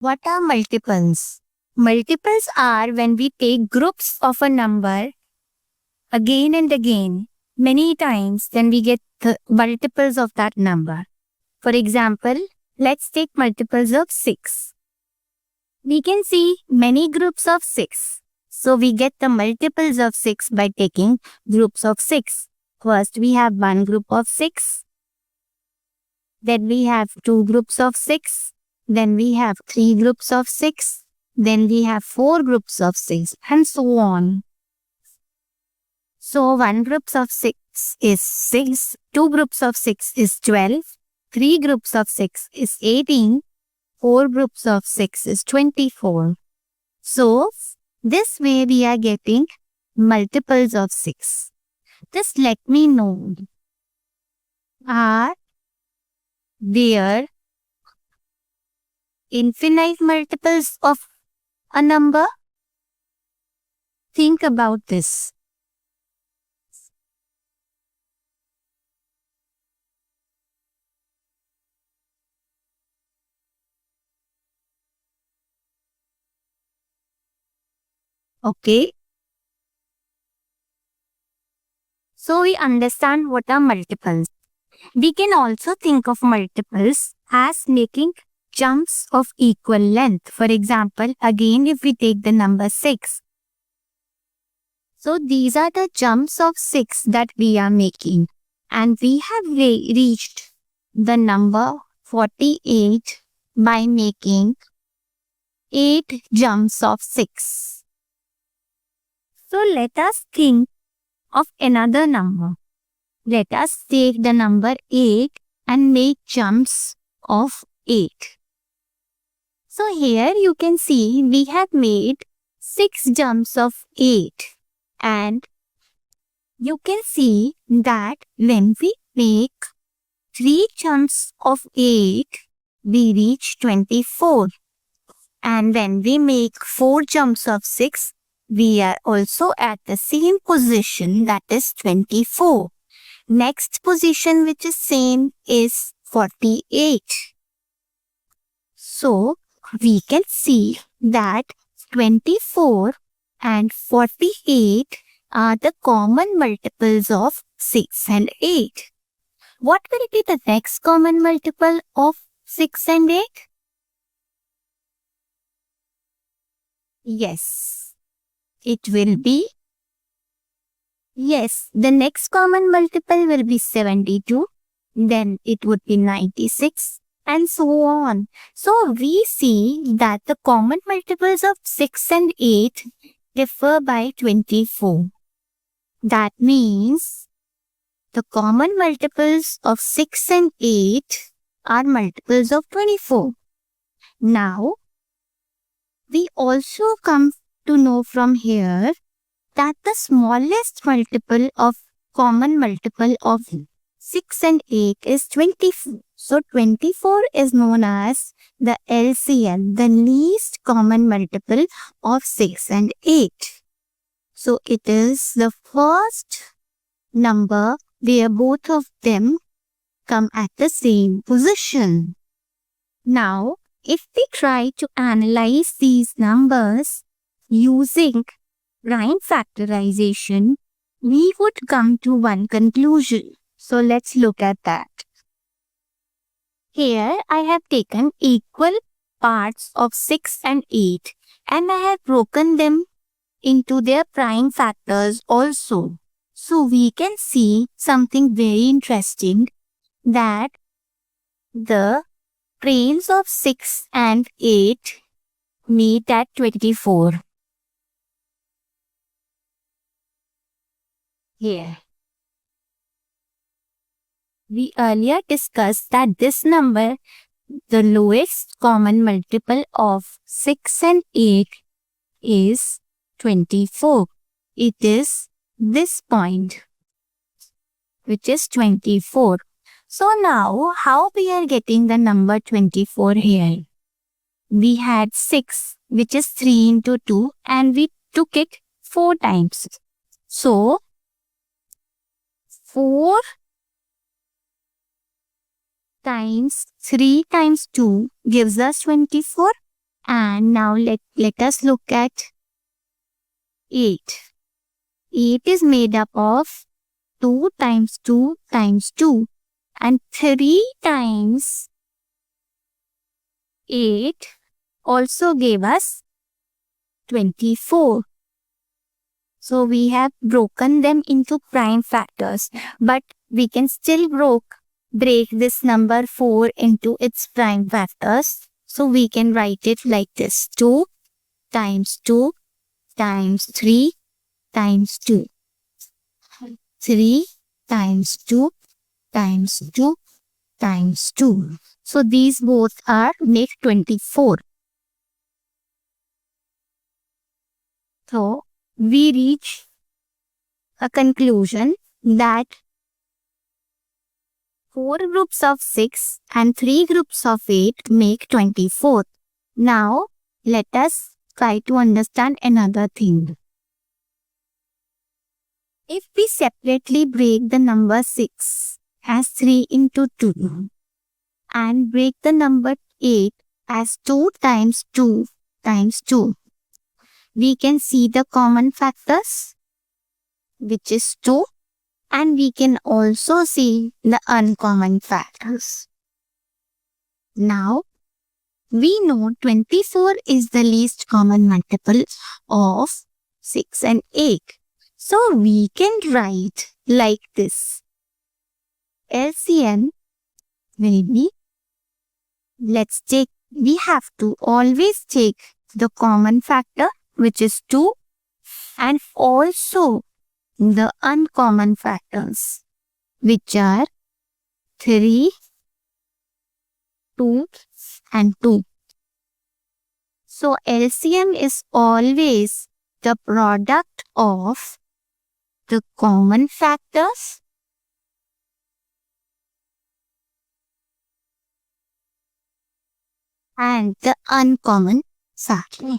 What are multiples? Multiples are when we take groups of a number again and again, many times, then we get the multiples of that number. For example, let's take multiples of 6. We can see many groups of 6. So we get the multiples of 6 by taking groups of 6. First we have one group of 6. Then we have two groups of 6. Then we have three groups of 6. Then we have four groups of 6 and so on. So one group of 6 is 6. Two groups of 6 is 12. Three groups of 6 is 18. Four groups of 6 is 24. So this way we are getting multiples of 6. Just let me know. Are there infinite multiples of a number? Think about this. Okay. So we understand what are multiples. We can also think of multiples as making jumps of equal length. For example, again if we take the number 6. So these are the jumps of 6 that we are making. And we have reached the number 48 by making 8 jumps of 6. So let us think of another number. Let us take the number 8 and make jumps of 8. So here you can see we have made 6 jumps of 8. And you can see that when we make 3 jumps of 8, we reach 24. And when we make 4 jumps of 6, we are also at the same position, that is 24. Next position which is same is 48. So we can see that 24 and 48 are the common multiples of 6 and 8. What will be the next common multiple of 6 and 8? Yes, it will be. Yes, the next common multiple will be 72. Then it would be 96 and so on. So we see that the common multiples of 6 and 8 differ by 24. That means the common multiples of 6 and 8 are multiples of 24. Now, we also come to know from here that the smallest common multiple of 6 and 8 is 24. So 24 is known as the LCM, the least common multiple of 6 and 8. So it is the first number where both of them come at the same position. Now, if we try to analyze these numbers using prime factorization, we would come to one conclusion. So let's look at that. Here I have taken equal parts of 6 and 8 and I have broken them into their prime factors also. So we can see something very interesting, that the frames of 6 and 8 meet at 24. Here. We earlier discussed that this number, the lowest common multiple of 6 and 8 is 24. It is this point, which is 24. So now, how we are getting the number 24 here? We had 6, which is 3 into 2, and we took it 4 times. So, 4 times 3 times 2 gives us 24. And now let us look at 8. 8 is made up of 2 times 2 times 2, and 3 times 8 also gave us 24. So we have broken them into prime factors, but we can still break this number 4 into its prime factors. So we can write it like this: 2 times 2 times 3 times 2. 3 times 2 times 2 times 2. So these both are make 24. So we reach a conclusion that 4 groups of 6 and 3 groups of 8 make 24. Now let us try to understand another thing. If we separately break the number 6 as 3 into 2 and break the number 8 as 2 times 2 times 2, we can see the common factors, which is 2, and we can also see the uncommon factors. Now, we know 24 is the least common multiple of 6 and 8. So, we can write like this. LCM will be, we have to always take the common factor, which is 2, and also the uncommon factors, which are 3, 2, and 2. So LCM is always the product of the common factors and the uncommon factor.